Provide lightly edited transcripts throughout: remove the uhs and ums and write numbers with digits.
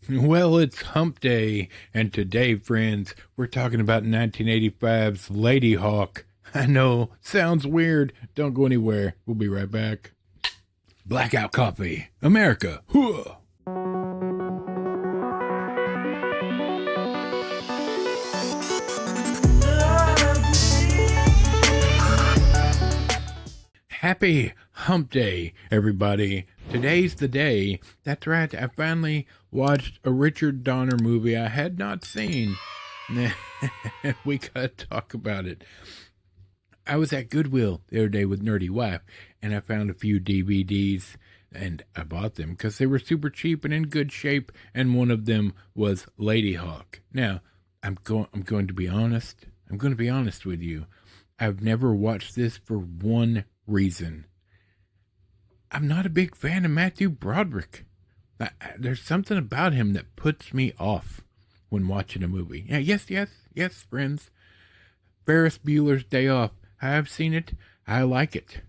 Well, it's Hump Day, and today, friends, we're talking about 1985's Lady Hawk. I know, sounds weird. Don't go anywhere. We'll be right back. Blackout Coffee, America. Hooah! Happy Hump Day, everybody. Today's the day. That's right, I finally watched a Richard Donner movie I had not seen. We gotta talk about it. I was at Goodwill the other day with Nerdy Wife, and I found a few DVDs, and I bought them because they were super cheap and in good shape, and one of them was Lady Hawk. Now, I'm going to be honest. I'm going to be honest with you. I've never watched this for one reason. I'm not a big fan of Matthew Broderick. There's something about him that puts me off when watching a movie. Yeah, yes, friends. Ferris Bueller's Day Off. I've seen it. I like it.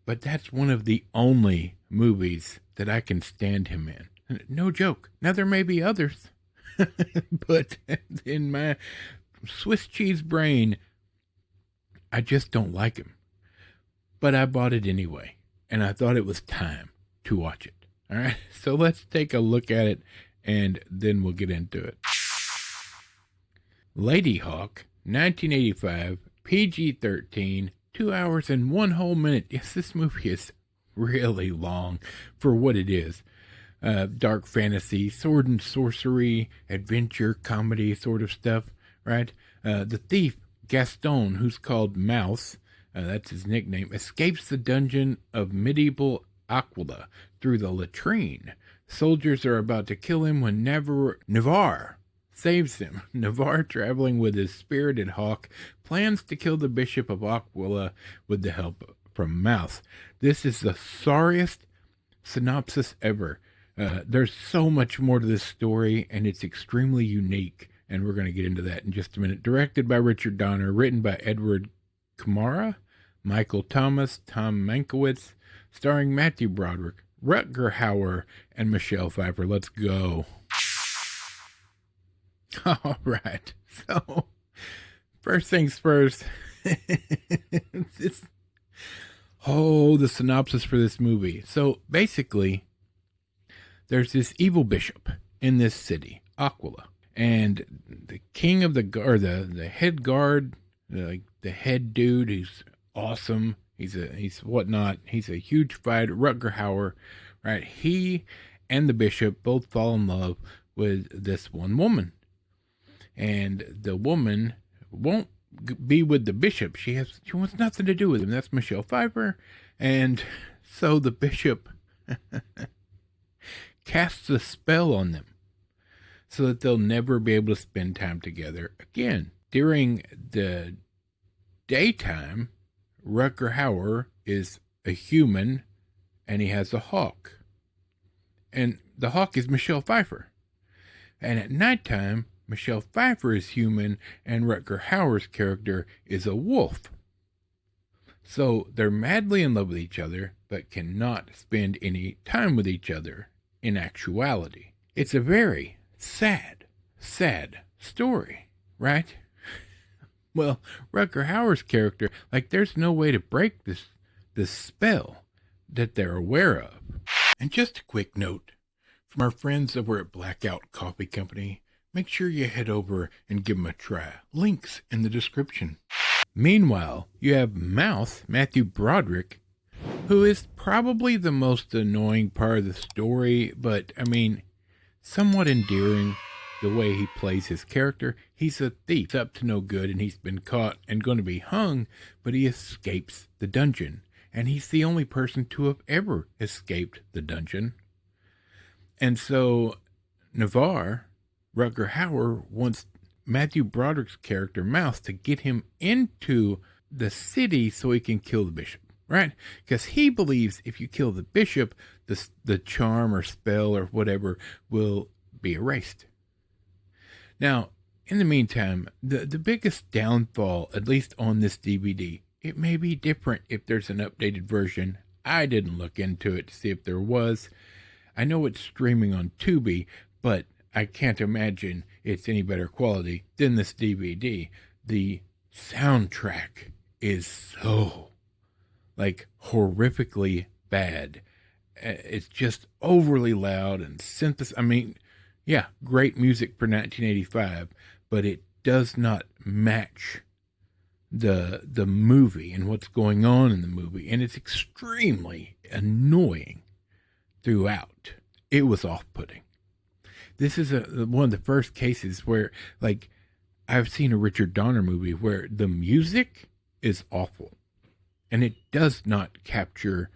But that's one of the only movies that I can stand him in. No joke. Now, there may be others. But in my Swiss cheese brain, I just don't like him. But I bought it anyway, and I thought it was time to watch it. All right, so let's take a look at it, and then we'll get into it. Lady Hawk, 1985, PG-13, 2 hours and 1 whole minute. Yes, this movie is really long for what it is. Dark fantasy, sword and sorcery, adventure, comedy sort of stuff, right? The thief, Gaston, who's called Mouse, that's his nickname, escapes the dungeon of medieval Aquila through the latrine. Soldiers are about to kill him when Navarre saves him. Navarre, traveling with his spirited hawk, plans to kill the Bishop of Aquila with the help from Mouse. This is the sorriest synopsis ever. There's so much more to this story, and it's extremely unique, and we're going to get into that in just a minute. Directed by Richard Donner, written by Edward Kamara, Michael Thomas, Tom Mankiewicz, starring Matthew Broderick, Rutger Hauer, and Michelle Pfeiffer. Let's go. All right. So, first things first. The synopsis for this movie. So, basically, there's this evil bishop in this city, Aquila, and the king of the guard, the head guard, the head dude, who's awesome. He's whatnot. He's a huge fighter. Rutger Hauer, right? He and the bishop both fall in love with this one woman, and the woman won't be with the bishop. She wants nothing to do with him. That's Michelle Pfeiffer, and so the bishop casts a spell on them so that they'll never be able to spend time together again. During the daytime, Rutger Hauer is a human, and he has a hawk. And the hawk is Michelle Pfeiffer. And at nighttime, Michelle Pfeiffer is human, and Rutger Hauer's character is a wolf. So they're madly in love with each other, but cannot spend any time with each other in actuality. It's a very sad story, right? Well, Rutger Hauer's character, there's no way to break this spell that they're aware of. And just a quick note from our friends over at Blackout Coffee Company, make sure you head over and give them a try. Links in the description. Meanwhile, you have Matthew Broderick, who is probably the most annoying part of the story, but, somewhat endearing. The way he plays his character. He's a thief, up to no good, and he's been caught and going to be hung, but he escapes the dungeon, and he's the only person to have ever escaped the dungeon. And so Navarre, Rutger Hauer, wants Matthew Broderick's character Mouse to get him into the city so he can kill the bishop, right? Because he believes if you kill the bishop, the charm or spell or whatever will be erased. Now, in the meantime, the biggest downfall, at least on this DVD, it may be different if there's an updated version. I didn't look into it to see if there was. I know it's streaming on Tubi, but I can't imagine it's any better quality than this DVD. The soundtrack is so, like, horrifically bad. It's just overly loud and synthesis. I mean, yeah, great music for 1985, but it does not match the movie and what's going on in the movie, and it's extremely annoying throughout. It was off-putting. This is one of the first cases where, like, I've seen a Richard Donner movie where the music is awful, and it does not capture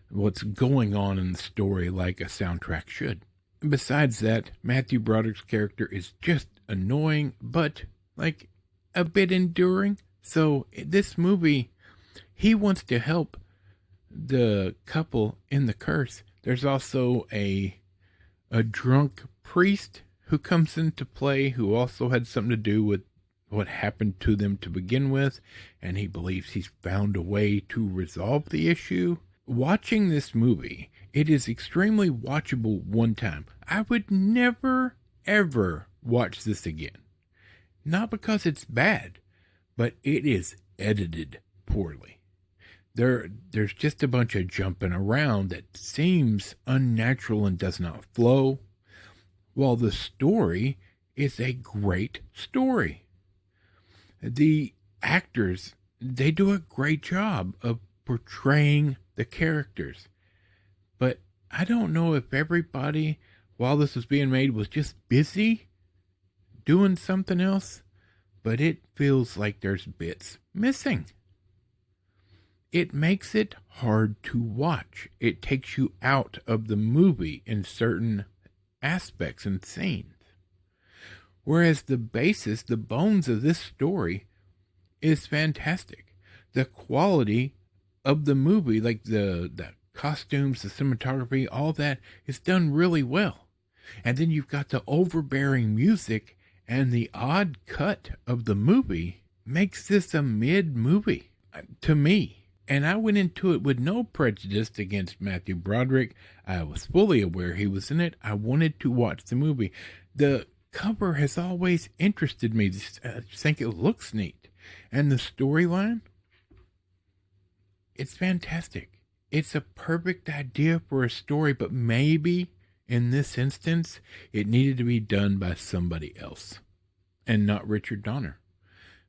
what's going on in the story like a soundtrack should. Besides that, Matthew Broderick's character is just annoying, but, like, a bit enduring. So this movie, he wants to help the couple in the curse. There's also a drunk priest who comes into play, who also had something to do with what happened to them to begin with, and he believes he's found a way to resolve the issue. Watching this movie, it is extremely watchable one time. I would never, ever watch this again. Not because it's bad, but it is edited poorly. There's just a bunch of jumping around that seems unnatural and does not flow, while the story is a great story. The actors, they do a great job of portraying the characters. But I don't know if everybody, while this was being made, was just busy doing something else, but it feels like there's bits missing. It makes it hard to watch. It takes you out of the movie in certain aspects and scenes. Whereas the basis, the bones of this story is fantastic. The quality of the movie, like the costumes, the cinematography, all that is done really well. And then you've got the overbearing music, and the odd cut of the movie makes this a mid-movie to me. And I went into it with no prejudice against Matthew Broderick. I was fully aware he was in it. I wanted to watch the movie. The cover has always interested me. I think it looks neat. And the storyline, it's fantastic. It's a perfect idea for a story, but maybe in this instance, it needed to be done by somebody else and not Richard Donner.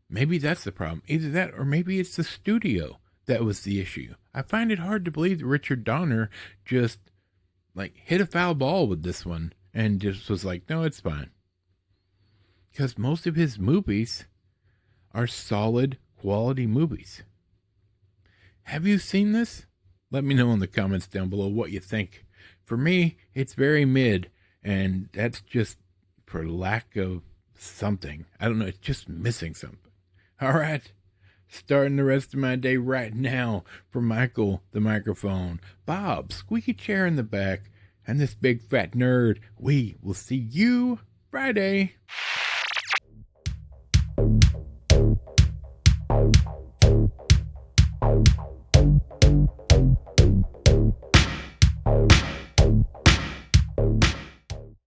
Maybe that's the problem. Either that or maybe it's the studio that was the issue. I find it hard to believe that Richard Donner just, like, hit a foul ball with this one and just was like, no, it's fine. Because most of his movies are solid quality movies. Have you seen this? Let me know in the comments down below what you think. For me, it's very mid, and that's just for lack of something. I don't know, it's just missing something. All right, starting the rest of my day right now. For Michael, the microphone, Bob, squeaky chair in the back, and this big fat nerd, we will see you Friday.